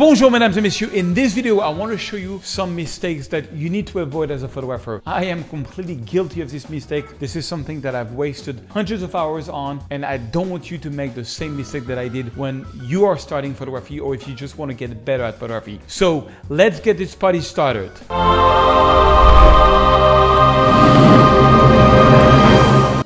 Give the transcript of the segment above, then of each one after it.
Bonjour mesdames et messieurs, in this video I want to show you some mistakes that you need to avoid as a photographer. I am completely guilty of this mistake. This is something that I've wasted hundreds of hours on, and I don't want you to make the same mistake that I did when you are starting photography or if you just want to get better at photography. So let's get this party started.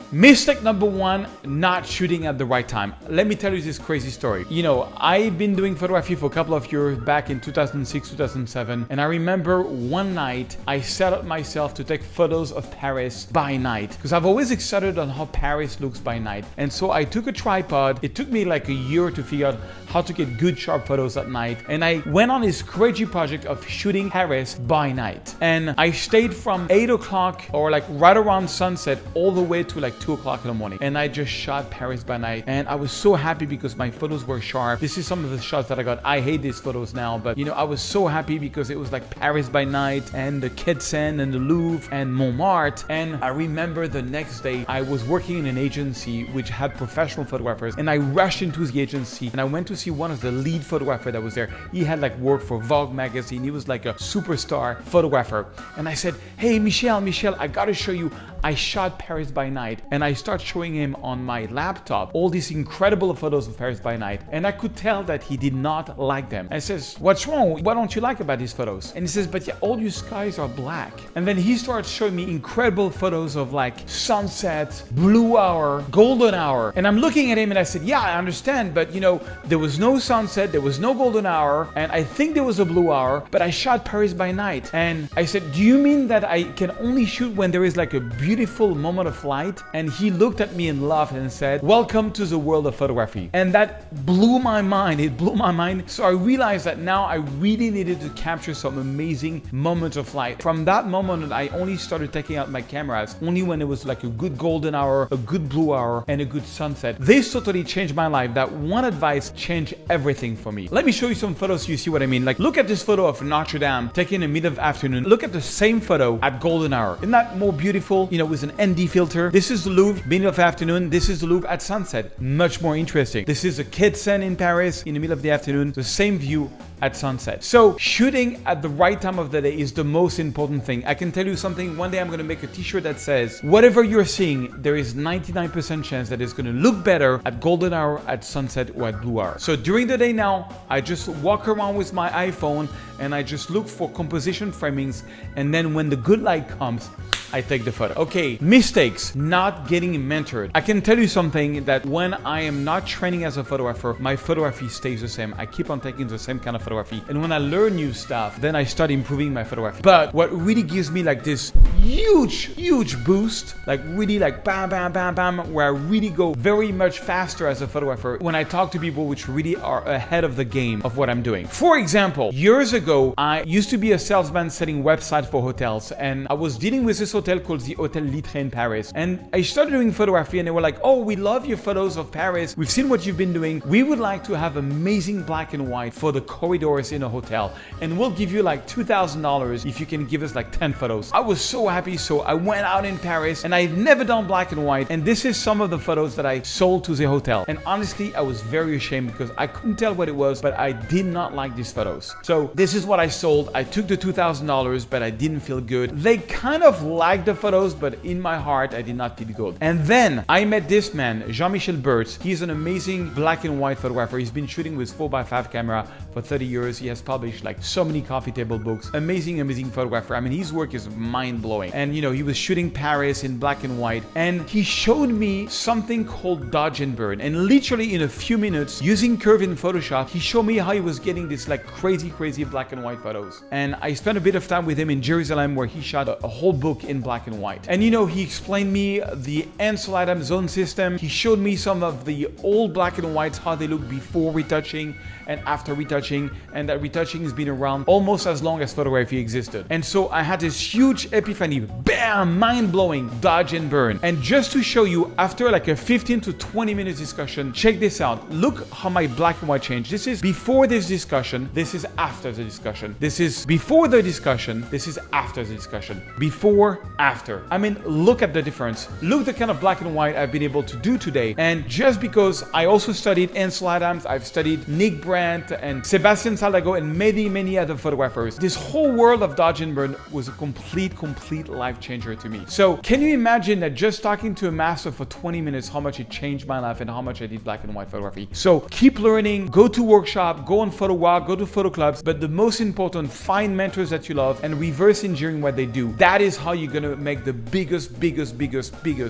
Mistake number one, not shooting at the right time. Let me tell you this crazy story. You know, I've been doing photography for a couple of years back in 2006, 2007. And I remember one night I set up myself to take photos of Paris by night because I've always excited on how Paris looks by night. And so I took a tripod. It took me like a year to figure out how to get good sharp photos at night. And I went on this crazy project of shooting Paris by night. And I stayed from 8 o'clock or like right around sunset all the way to like 2 o'clock in the morning, and I just shot Paris by night, and I was so happy because my photos were sharp. This is some of the shots that I got. I hate these photos now, but you know, I was so happy because it was like Paris by night and the Quai Seine and the Louvre and Montmartre. And I remember the next day I was working in an agency which had professional photographers, and I rushed into the agency and I went to see one of the lead photographers that was there. He had like worked for Vogue magazine. He was like a superstar photographer, and I said, "Hey Michel, I gotta show you, I shot Paris by night." And I start showing him on my laptop all these incredible photos of Paris by night, and I could tell that he did not like them. I says, "What's wrong? What don't you like about these photos?" And he says, "But yeah, all your skies are black." And then he starts showing me incredible photos of like sunset, blue hour, golden hour. And I'm looking at him and I said, "Yeah, I understand, but you know, there was no sunset, there was no golden hour, and I think there was a blue hour, but I shot Paris by night." And I said, "Do you mean that I can only shoot when there is like a beautiful moment of light?" And he looked at me and laughed and said, "Welcome to the world of photography." And that blew my mind. It blew my mind. So I realized that now I really needed to capture some amazing moments of light. From that moment, I only started taking out my cameras only when it was like a good golden hour, a good blue hour, and a good sunset. This totally changed my life. That one advice changed everything for me. Let me show you some photos so you see what I mean. Like, look at this photo of Notre Dame taken in the middle of afternoon. Look at the same photo at golden hour. Isn't that more beautiful? You know, with an ND filter. This is the Louvre, middle of afternoon. This is the Louvre at sunset. Much more interesting. This is the Quai Seine in Paris in the middle of the afternoon. The same view at sunset. So shooting at the right time of the day is the most important thing. I can tell you something. One day I'm going to make a t-shirt that says, whatever you're seeing, there is 99% chance that it's going to look better at golden hour, at sunset, or at blue hour. So during the day now, I just walk around with my iPhone and I just look for composition framings. And then when the good light comes, I take the photo. Okay, mistakes, not getting mentored. I can tell you something, that when I am not training as a photographer, my photography stays the same. I keep on taking the same kind of photography. And when I learn new stuff, then I start improving my photography. But what really gives me like this huge boost, like really like bam, bam, bam, bam, where I really go very much faster as a photographer when I talk to people which really are ahead of the game of what I'm doing. For example, years ago, I used to be a salesman selling websites for hotels, and I was dealing with this hotel called the Hotel Litre in Paris. And I started doing photography and they were like, "Oh, we love your photos of Paris. We've seen what you've been doing. We would like to have amazing black and white for the corridors in a hotel. And we'll give you like $2,000 if you can give us like 10 photos." I was so happy. So I went out in Paris and I've never done black and white. And this is some of the photos that I sold to the hotel. And honestly, I was very ashamed because I couldn't tell what it was, but I did not like these photos. So this is what I sold. I took the $2,000, but I didn't feel good. They kind of liked the photos, but in my heart, I did not feel good. And then I met this man, Jean-Michel Bertz. He's an amazing black and white photographer. He's been shooting with 4x5 camera for 30 years. He has published like so many coffee table books. Amazing photographer. I mean, his work is mind-blowing. And you know, he was shooting Paris in black and white, and he showed me something called dodge and burn. And literally in a few minutes, using curve in Photoshop, he showed me how he was getting this like crazy black and white photos. And I spent a bit of time with him in Jerusalem where he shot a whole book in black and white. And you know, he explained me the Ansel Adams zone system. He showed me some of the old black and whites, how they look before retouching and after retouching, and that retouching has been around almost as long as photography existed. And so I had this huge epiphany, bam, mind-blowing, dodge and burn. And just to show you, after like a 15 to 20 minutes discussion, check this out. Look how my black and white changed. This is before this discussion, this is after the discussion. This is before the discussion, this is after the discussion. Before, after. I mean, look at the difference. Look the kind of black and white I've been able to do today. And just because I also studied Ansel Adams, I've studied Nick Brandt and Sebastian Saldago and many other photographers. This whole world of dodge and burn was a complete life changer to me. So can you imagine that just talking to a master for 20 minutes, how much it changed my life and how much I did black and white photography. So keep learning, go to workshop, go on photo walk, go to photo clubs, but the most important, find mentors that you love and reverse engineering what they do. That is how you're gonna make the biggest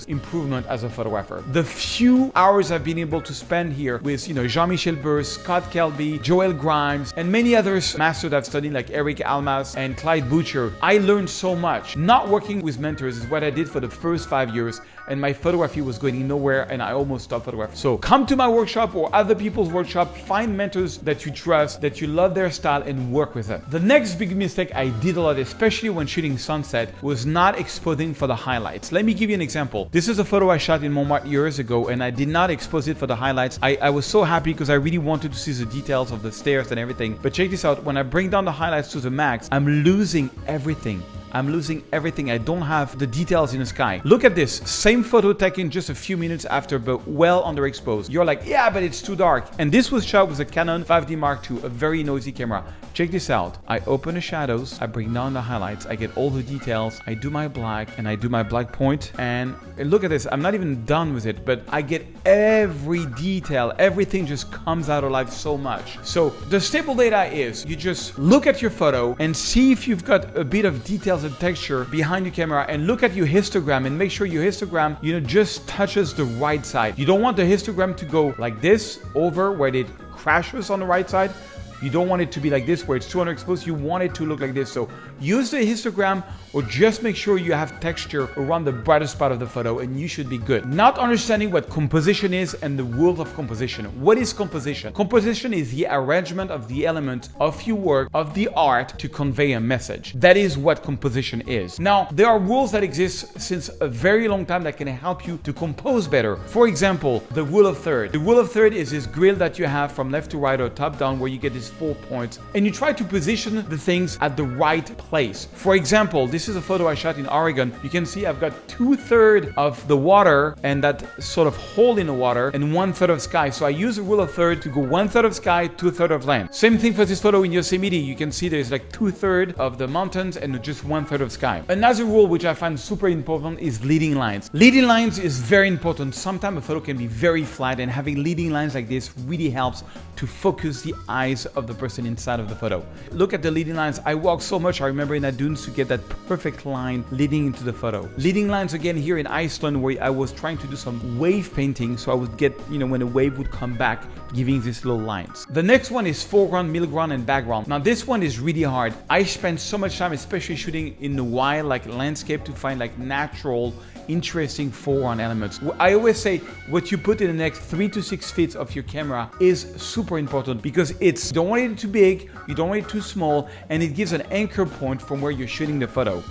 improvement as a photographer. The few hours I've been able to spend here with, Jean-Michel Burst, Scott Kelby, Joel Grimes, and many others masters I've studied like Eric Almas and Clyde Butcher, I learned so much. Not working with mentors is what I did for the first 5 years, and my photography was going nowhere and I almost stopped photography. So come to my workshop or other people's workshop, find mentors that you trust, that you love their style, and work with them. The next big mistake I did a lot, especially when shooting sunset, was not exposing for the highlights. Let me give you an example. This is a photo I shot in Montmartre years ago and I did not expose it for the highlights. I was so happy because I really wanted to see the details of the stairs and everything. But check this out, when I bring down the highlights to the max, I'm losing everything. I don't have the details in the sky. Look at this, same photo taken just a few minutes after, but well underexposed. You're like, yeah, but it's too dark. And this was shot with a Canon 5D Mark II, a very noisy camera. Check this out. I open the shadows, I bring down the highlights, I get all the details, I do my black and I do my black point. And look at this, I'm not even done with it, but I get every detail. Everything just comes out alive so much. So the stable data is you just look at your photo and see if you've got a bit of details and texture behind your camera, and look at your histogram and make sure your histogram, just touches the right side. You don't want the histogram to go like this over where it crashes on the right side. You don't want it to be like this where it's too underexposed. You want it to look like this. So use the histogram or just make sure you have texture around the brightest part of the photo and you should be good. Not understanding what composition is and the rules of composition. What is composition? Composition is the arrangement of the elements of your work, of the art, to convey a message. That is what composition is. Now, there are rules that exist since a very long time that can help you to compose better. For example, the rule of third. The rule of third is this grill that you have from left to right or top down where you get this 4 points and you try to position the things at the right place. For example, this is a photo I shot in Oregon. You can see I've got 2/3 of the water and that sort of hole in the water and 1/3 of sky. So I use a rule of third to go 1/3 of sky, 2/3 of land. Same thing for this photo in Yosemite. You can see there's like 2/3 of the mountains and just 1/3 of sky. Another rule which I find super important is leading lines. Leading lines is very important. Sometimes a photo can be very flat and having leading lines like this really helps to focus the eyes of the person inside of the photo. Look at the leading lines. I walked so much, I remember in the dunes, to get that perfect line leading into the photo. Leading lines again here in Iceland where I was trying to do some wave painting, so I would get, when a wave would come back, giving these little lines. The next one is foreground, middle ground, and background. Now this one is really hard. I spend so much time, especially shooting in the wild, like landscape, to find like natural, interesting foreground elements. I always say what you put in the next 3 to 6 feet of your camera is super important because you don't want it too big, you don't want it too small, and it gives an anchor point from where you're shooting the photo.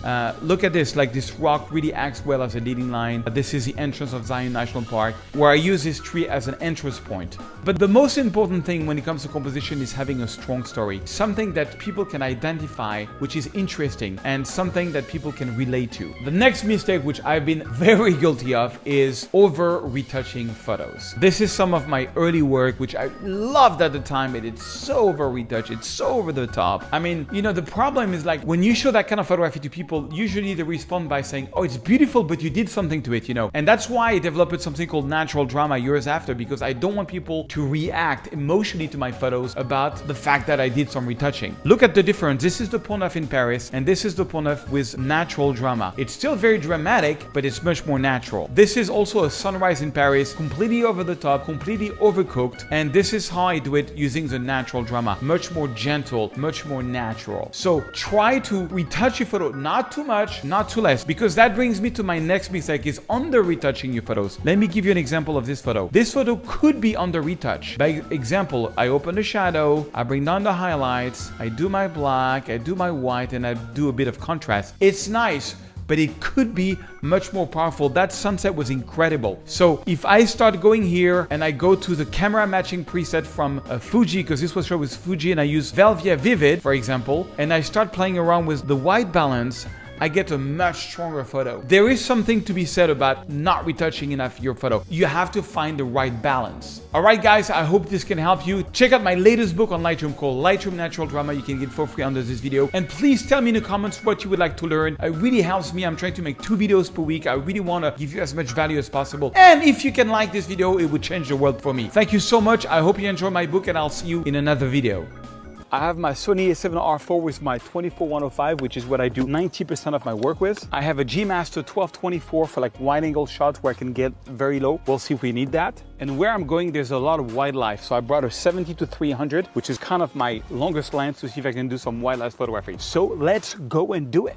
Look at this, like this rock really acts well as a leading line. This is the entrance of Zion National Park where I use this tree as an entrance point. But the most important thing when it comes to composition is having a strong story, something that people can identify, which is interesting, and something that people can relate to. The next mistake, which I've been very guilty of, is over-retouching photos. This is some of my early work, which I loved at the time, and it's so over-retouched, it's so over the top. I mean, the problem is like when you show that kind of photography to people, usually they respond by saying, oh, it's beautiful, but you did something to it, And that's why I developed something called natural drama years after, because I don't want people to react emotionally to my photos about the fact that I did some retouching. Look at the difference. This is the Pont Neuf in Paris, and this is the Pont Neuf with natural drama. It's still very dramatic, but it's much more natural. This is also a sunrise in Paris, completely over the top, completely overcooked, and this is how I do it using the natural drama. Much more gentle, much more natural. So try to retouch your photo, not too much, not too less, because that brings me to my next mistake, is under-retouching your photos. Let me give you an example of this photo. This photo could be under-retouched. By example, I open the shadow, I bring down the highlights, I do my black, I do my white, and I do a bit of contrast. It's nice, but it could be much more powerful. That sunset was incredible. So if I start going here and I go to the camera matching preset from Fuji, because this was shot with Fuji, and I use Velvia Vivid, for example, and I start playing around with the white balance, I get a much stronger photo. There is something to be said about not retouching enough your photo. You have to find the right balance. All right, guys, I hope this can help you. Check out my latest book on Lightroom called Lightroom Natural Drama. You can get for free under this video. And please tell me in the comments what you would like to learn. It really helps me. I'm trying to make 2 videos per week. I really want to give you as much value as possible. And if you can like this video, it would change the world for me. Thank you so much. I hope you enjoy my book, and I'll see you in another video. I have my Sony a7R IV with my 24-105, which is what I do 90% of my work with. I have a G Master 12-24 for like wide angle shots where I can get very low. We'll see if we need that. And where I'm going, there's a lot of wildlife. So I brought a 70-300, which is kind of my longest lens, to see if I can do some wildlife photography. So let's go and do it.